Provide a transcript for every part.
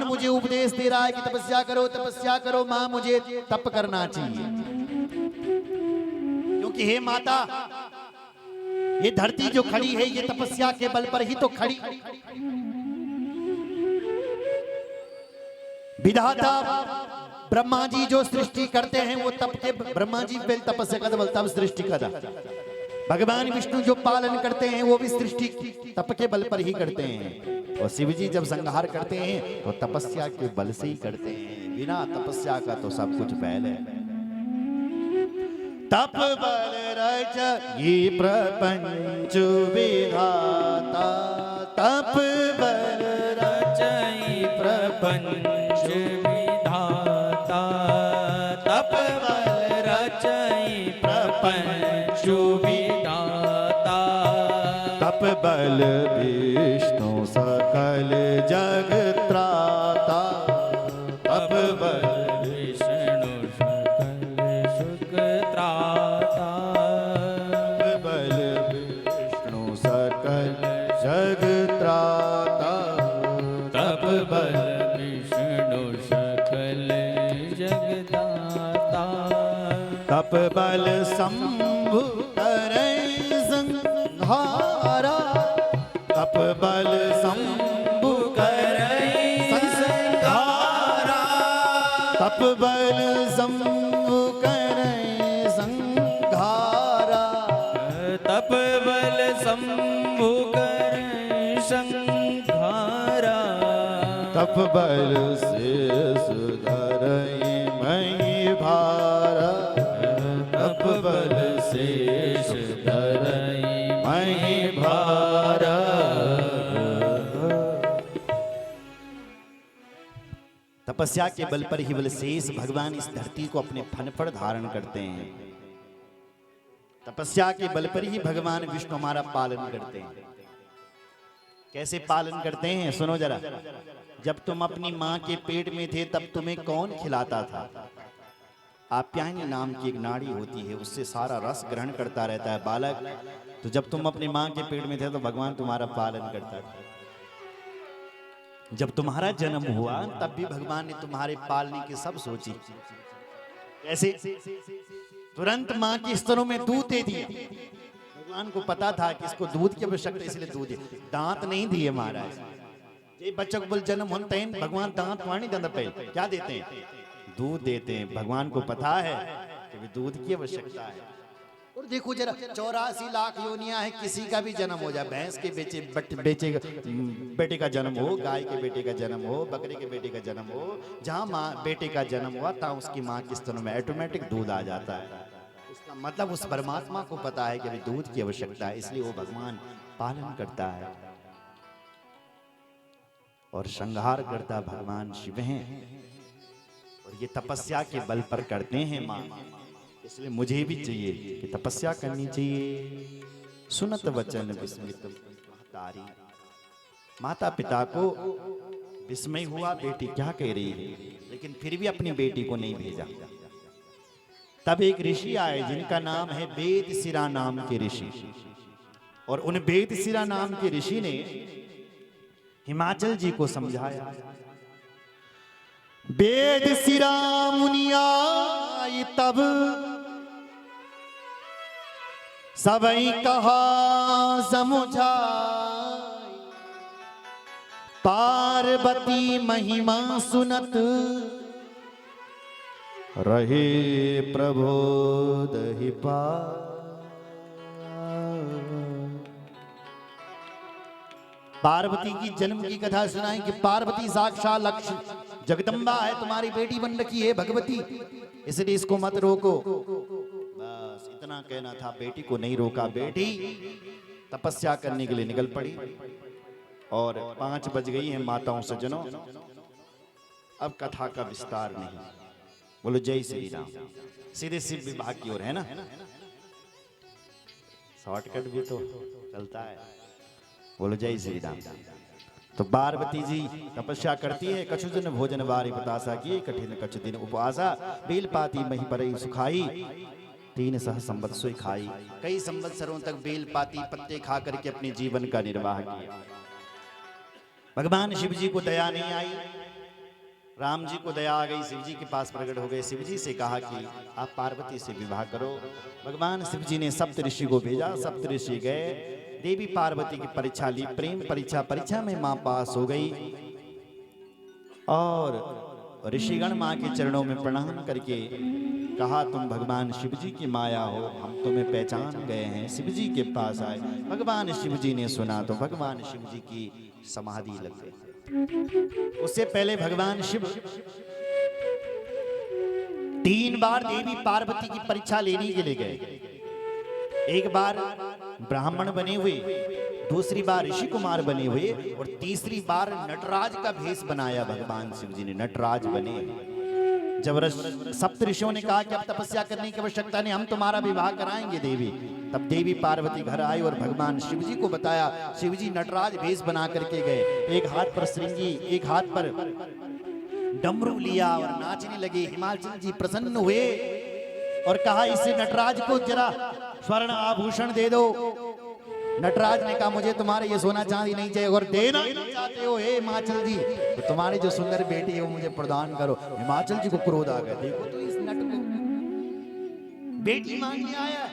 मुझे उपदेश दे रहा है कि तपस्या करो तपस्या करो। मां मुझे तप करना चाहिए, क्योंकि हे माता, ये धरती जो खड़ी है ये तपस्या के बल पर ही तो खड़ी। विधाता ब्रह्मा जी जो सृष्टि करते हैं वो तप के, ब्रह्मा जी पहले तपस्या का बल तब सृष्टि का। भगवान विष्णु जो पालन करते हैं वो भी सृष्टि तप के बल पर ही करते हैं। और शिव जी जब संहार करते हैं तो तपस्या के बल से ही करते हैं। बिना तपस्या का तो सब कुछ बैल है। तप बल रचयि प्रपंच विधाता, तप बल रचयि प्रपंच विधाता, तप बल रचयि प्रपंच विधाता, तप बल विष्णु सकल जग त्राता, तप बल विष्णु सकल सुख त्राता, तप बल विष्णु सकल जग त्राता, तप बल विष्णु सकल जगदाता, तप बल शंभु करे संहारा, तप बल शंभु करे संहारा, तप बल शंभु करे संहारा, तप बल शंभु करे संहारा, तप बल शेष धरई मई भारा, तप बल शेष धरई मई भारा। तपस्या के बल पर ही बलशेष भगवान इस धरती को अपने फन पर धारण करते हैं। तपस्या के बल पर ही भगवान विष्णु हमारा पालन करते हैं। कैसे पालन करते हैं सुनो जरा। जब तुम अपनी मां के पेट में थे तब तुम्हें कौन खिलाता था? आप्यायनी नाम की एक नाड़ी होती है, उससे सारा रस ग्रहण करता रहता है बालक। तो जब तुम अपनी मां के पेट में थे तो भगवान तुम्हारा पालन करता था। जब तुम्हारा जन्म हुआ तब भी भगवान ने तुम्हारे पालने की सब सोची। कैसे? तुरंत मां के स्तनों में दूध दे दिया। भगवान को पता था कि इसको दूध की आवश्यकता, इसलिए दूध दिया। दांत नहीं दिए महाराज। ये बच्चों को बोल जन्म होता है भगवान दांत वाणी दंद पे क्या देते हैं? दूध देते हैं। भगवान को पता है कि दूध की आवश्यकता है। और देखो जरा 84 लाख योनियां हैं, किसी का भी जन्म हो जाए, भैंस के बेटे का जन्म हो, गाय के बेटे का जन्म हो, बकरे के बेटे का जन्म हो, जहां माँ बेटे का जन्म हुआ था उसकी माँ के स्तनों में ऑटोमेटिक दूध आ जाता है। उसका मतलब उस परमात्मा को पता है कि अभी दूध की आवश्यकता है, इसलिए वो भगवान पालन करता है और संहार करता भगवान शिव हैं। और ये तपस्या के बल पर करते हैं माँ, इसलिए मुझे भी चाहिए कि तपस्या करनी चाहिए। सुनत वचन विस्मित तारी। माता पिता को विस्मय हुआ, बेटी क्या कह रही है, लेकिन फिर भी अपनी बेटी को नहीं भेजा। तब एक ऋषि आए जिनका नाम है वेदशिरा नाम के ऋषि। और उन वेदशिरा नाम के ऋषि ने हिमाचल जी को समझाया। वेदशिरा मुनियाई तब सबई कहा समुझाई, पार्वती महिमा सुनत रहे प्रबोध ही पा। पार्वती की जन्म की कथा सुनाई कि पार्वती साक्षात लक्ष्मी जगदम्बा है, तुम्हारी बेटी बन रखी है भगवती, इसलिए इसको मत रोको। बस इतना कहना था, बेटी को नहीं रोका। बेटी तपस्या करने के लिए निकल पड़ी और 5 बज गई हैं माताओं सज्जनों। अब कथा का विस्तार नहीं, बोलो जय श्री राम। सीधे शिव विभाग की ओर है ना, शॉर्टकट भी तो चलता है। बोलो जय श्री राम। तो पार्वती जी तपस्या करती है। कछु दिन भोजन वारी बतासा किए, कठिन कछु दिन उपवासा, बेल पाती मही परई सुखाई, 3 सहस्र सोई खाई। कई संवत्सरों तक बेल पाती पत्ते खा करके अपने जीवन का निर्वाह किया। भगवान शिव जी को दया नहीं आई। राम जी को दया आ गई, शिव जी के पास प्रकट हो गए। शिव जी से कहा कि आप पार्वती से विवाह करो। भगवान शिव जी ने सप्त ऋषि को भेजा, सप्त ऋषि गए, देवी पार्वती की परीक्षा ली, प्रेम परीक्षा। परीक्षा में मां पास हो गई और ऋषिगण मां के चरणों में प्रणाम करके कहा, तुम भगवान शिव जी की माया हो, हम तुम्हें पहचान गए हैं। शिव जी के पास आए। भगवान शिव जी ने सुना तो भगवान शिव जी की समाधि लग गई। उससे पहले भगवान शिव 3 बार देवी पार्वती की परीक्षा लेने के लिए गए। एक बार ब्राह्मण बने हुए, दूसरी बार ऋषि कुमार बने हुए और तीसरी बार नटराज का भेष बनाया भगवान शिव जी ने, नटराज बने। जब सप्त ऋषियों ने कहा कि अब तपस्या करने की आवश्यकता नहीं, हम तुम्हारा विवाह कराएंगे देवी, तब देवी पार्वती घर आई और भगवान शिव जी को बताया। शिव जी नटराज भेष बना करके गए, एक हाथ पर श्रृंगी, एक हाथ पर डमरू लिया और नाचने लगे। हिमाचल जी प्रसन्न हुए और कहा, इसे नटराज को जरा स्वर्ण आभूषण दे दो। नटराज ने कहा, मुझे तुम्हारे ये सोना चांदी नहीं चाहिए, और देना ही नहीं चाहते हो हे हिमाचल जी, तो तुम्हारी जो सुंदर बेटी है वो मुझे प्रदान करो। हिमाचल जी को क्रोध आ गया, देखो तो इस नट को बेटी मांगने आया,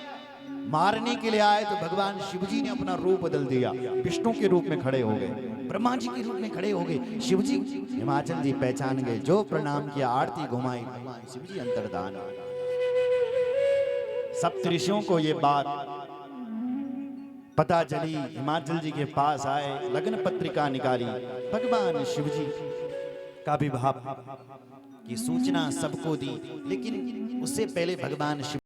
मारने के लिए आए। तो भगवान शिव जी ने अपना रूप बदल दिया, विष्णु के रूप में खड़े हो गए, ब्रह्मा जी के रूप में खड़े हो गए। शिव जी, हिमाचल जी पहचान गए, जो प्रणाम किया, आरती घुमाई, भगवान शिव जी अंतर्धान। सप्त ऋषियों को ये बात पता चली, हिमाचल जी के पास आए, लग्न पत्रिका निकाली, भगवान शिव जी का विवाह की सूचना सबको दी। लेकिन उससे पहले भगवान शिव